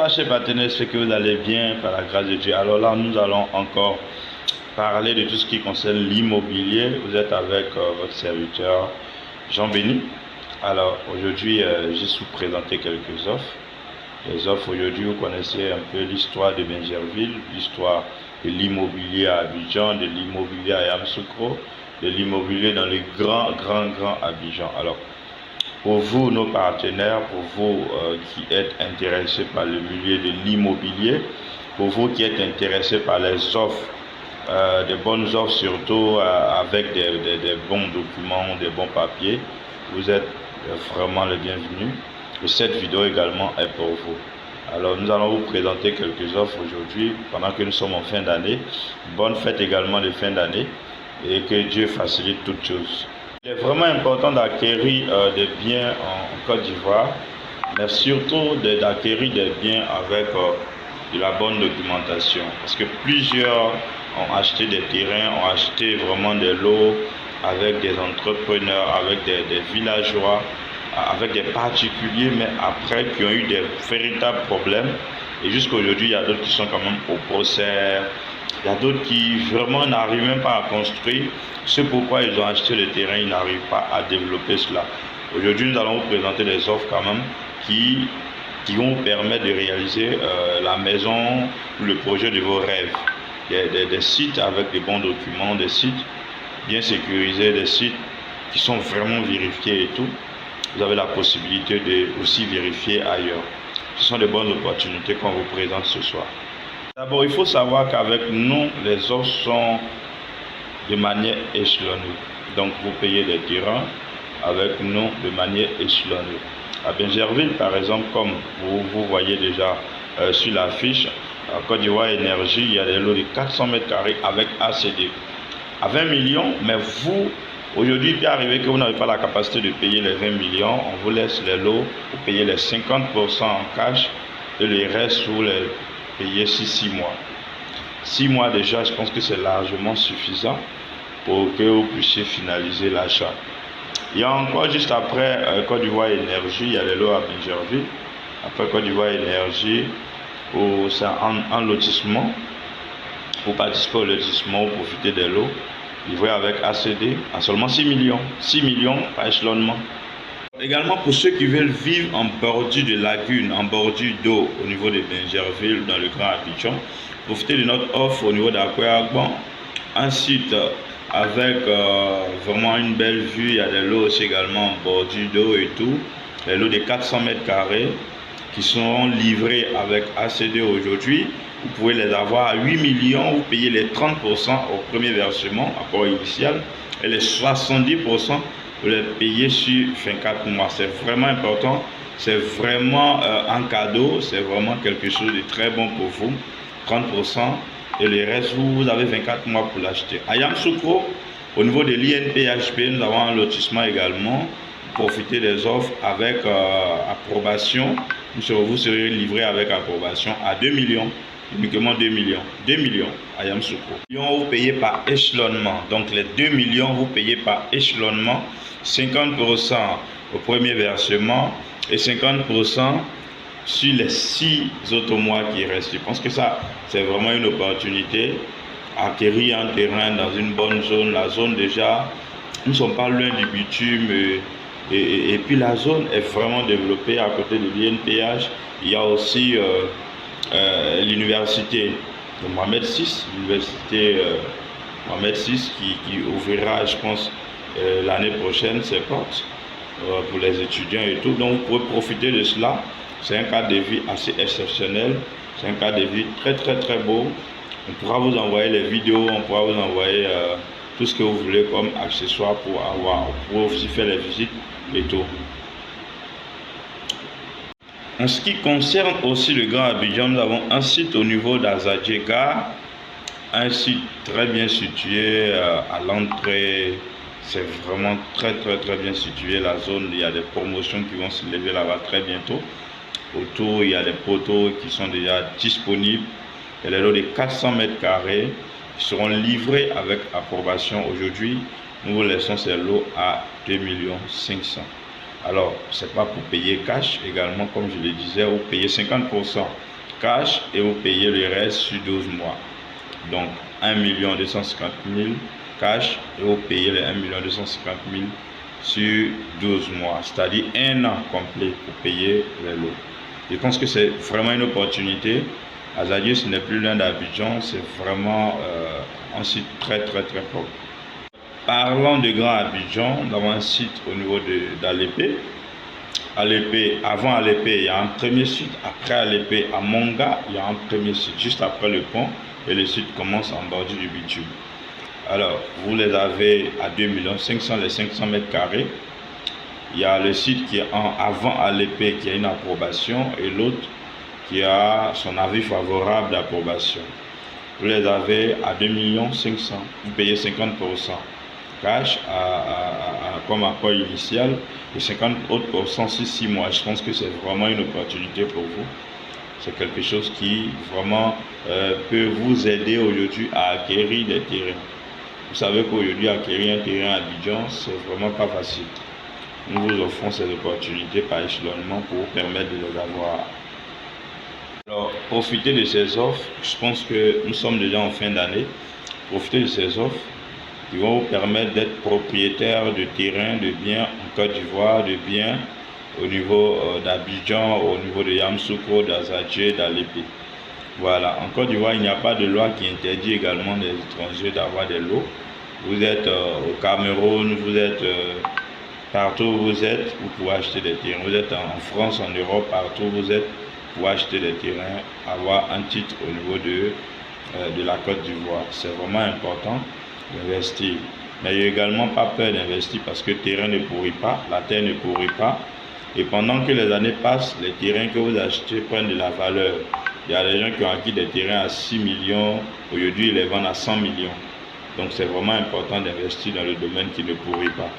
Bonsoir chers partenaires, j'espère que vous allez bien par la grâce de Dieu. Alors là, nous allons encore parler de tout ce qui concerne l'immobilier. Vous êtes avec votre serviteur Jean Béni. Alors aujourd'hui, j'ai su présenter quelques offres. Les offres aujourd'hui, vous connaissez un peu l'histoire de Bingerville, l'histoire de l'immobilier à Abidjan, de l'immobilier à Yamoussoukro, de l'immobilier dans le grand Abidjan. Alors, pour vous, nos partenaires, pour vous qui êtes intéressés par le milieu de l'immobilier, pour vous qui êtes intéressés par les offres, des bonnes offres surtout avec des bons documents, des bons papiers, vous êtes vraiment le bienvenu. Et cette vidéo également est pour vous. Alors nous allons vous présenter quelques offres aujourd'hui pendant que nous sommes en fin d'année. Bonne fête également de fin d'année et que Dieu facilite toutes choses. Il est vraiment important d'acquérir des biens en Côte d'Ivoire, mais surtout d'acquérir des biens avec de la bonne documentation. Parce que plusieurs ont acheté des terrains, ont acheté vraiment des lots avec des entrepreneurs, avec des villageois, avec des particuliers, mais après qui ont eu des véritables problèmes. Et jusqu'à aujourd'hui, il y a d'autres qui sont quand même au procès. Il y a d'autres qui vraiment n'arrivent même pas à construire. C'est pourquoi ils ont acheté le terrain, ils n'arrivent pas à développer cela. Aujourd'hui, nous allons vous présenter des offres quand même qui vont vous permettre de réaliser la maison ou le projet de vos rêves. Des sites avec des bons documents, des sites bien sécurisés, des sites qui sont vraiment vérifiés et tout. Vous avez la possibilité de aussi vérifier ailleurs. Ce sont de bonnes opportunités qu'on vous présente ce soir. D'abord, il faut savoir qu'avec nous, les offres sont de manière échelonnée. Donc, vous payez des terrains avec nous de manière échelonnée. À Bingerville, par exemple, comme vous voyez déjà sur l'affiche, à Côte d'Ivoire Énergie, il y a des lots de 400 mètres carrés avec ACD. À 20 millions, mais vous, aujourd'hui, il peut arriver que vous n'avez pas la capacité de payer les 20 millions. On vous laisse les lots, vous payez les 50% en cash et le reste, vous les payez sur 6 mois. 6 mois déjà, je pense que c'est largement suffisant pour que vous puissiez finaliser l'achat. Il y a encore juste après Côte d'Ivoire Énergie, il y a les lots à Bingerville. Après Côte d'Ivoire Énergie, c'est en lotissement. Pour participer au lotissement, vous profitez des lots livrés avec ACD à seulement 6 millions. 6 millions par échelonnement. Également pour ceux qui veulent vivre en bordure de lagune, en bordure d'eau au niveau de Bingerville, dans le Grand Abidjan, profitez de notre offre au niveau d'Akwayagban, un site avec vraiment une belle vue. Il y a des lots aussi également en bordure d'eau et tout. Les lots de 400 mètres carrés qui sont livrés avec ACD aujourd'hui. Vous pouvez les avoir à 8 millions, vous payez les 30% au premier versement, apport initial, et les 70%, vous les payez sur 24 mois. C'est vraiment important, c'est vraiment un cadeau, c'est vraiment quelque chose de très bon pour vous. 30% et le reste, vous avez 24 mois pour l'acheter. À Yamoussoukro, au niveau de l'INPHP, nous avons un lotissement également. Profitez des offres avec approbation. Vous serez livré avec approbation à 2 millions. Uniquement 2 millions. 2 millions à Yamoussoukro. Vous payez par échelonnement. Donc les 2 millions, vous payez par échelonnement. 50% au premier versement et 50% sur les 6 autres mois qui restent. Je pense que ça, c'est vraiment une opportunité. Acquérir un terrain dans une bonne zone. La zone déjà, nous ne sommes pas loin du bitume. Et puis la zone est vraiment développée à côté de l'INPH. Il y a aussi l'université de Mohamed VI, l'université Mohamed VI qui ouvrira, je pense, l'année prochaine ses portes pour les étudiants et tout. Donc vous pouvez profiter de cela. C'est un cadre de vie assez exceptionnel. C'est un cadre de vie très beau. On pourra vous envoyer les vidéos, on pourra vous envoyer tout ce que vous voulez comme accessoire pour aussi faire les visites et tout. En ce qui concerne aussi le Grand Abidjan, nous avons un site au niveau d'Azadje Gare, un site très bien situé à l'entrée. C'est vraiment très bien situé. La zone, il y a des promotions qui vont se lever là-bas très bientôt. Autour, il y a des poteaux qui sont déjà disponibles. Il y a les lots de 400 mètres carrés qui seront livrés avec approbation aujourd'hui. Nous vous laissons ces lots à 2 500 000. Alors, ce n'est pas pour payer cash également, comme je le disais, vous payez 50% cash et vous payez le reste sur 12 mois. Donc 1 250 000 cash et vous payez les 1 250 000 sur 12 mois, c'est-à-dire un an complet pour payer les lots. Je pense que c'est vraiment une opportunité. Azadieux, ce n'est plus loin d'Abidjan, c'est vraiment un site très propre. Parlons de Grand Abidjan, nous avons un site au niveau d'Alépé. Alépé, avant Alépé, il y a un premier site. Après Alépé, à Monga, il y a un premier site, juste après le pont. Et le site commence en bordure du bitume. Alors, vous les avez à 2 500 000, les 500 mètres carrés. Il y a le site qui est avant Alépé, qui a une approbation, et l'autre qui a son avis favorable d'approbation. Vous les avez à 2 500 000. Vous payez 50% cash comme apport initial et 50 autres % sur 6 mois. Je pense que c'est vraiment une opportunité pour vous. C'est quelque chose qui vraiment peut vous aider aujourd'hui à acquérir des terrains. Vous savez qu'aujourd'hui, acquérir un terrain à Abidjan, c'est vraiment pas facile. Nous vous offrons ces opportunités par échelonnement pour vous permettre de les avoir. Alors, profitez de ces offres. Je pense que nous sommes déjà en fin d'année. Profitez de ces offres qui vont vous permettre d'être propriétaire de terrains, de biens en Côte d'Ivoire, de biens au niveau d'Abidjan, au niveau de Yamoussoukro, d'Azadjé, d'Alépé. Voilà, en Côte d'Ivoire, il n'y a pas de loi qui interdit également des étrangers d'avoir des lots. Vous êtes au Cameroun, vous êtes partout où vous êtes, vous pouvez acheter des terrains. Vous êtes en France, en Europe, partout où vous êtes, vous pouvez acheter des terrains, avoir un titre au niveau de la Côte d'Ivoire. C'est vraiment important d'investir. Mais il n'y a également pas peur d'investir parce que le terrain ne pourrit pas, la terre ne pourrit pas. Et pendant que les années passent, les terrains que vous achetez prennent de la valeur. Il y a des gens qui ont acquis des terrains à 6 millions, aujourd'hui ils les vendent à 100 millions. Donc c'est vraiment important d'investir dans le domaine qui ne pourrit pas.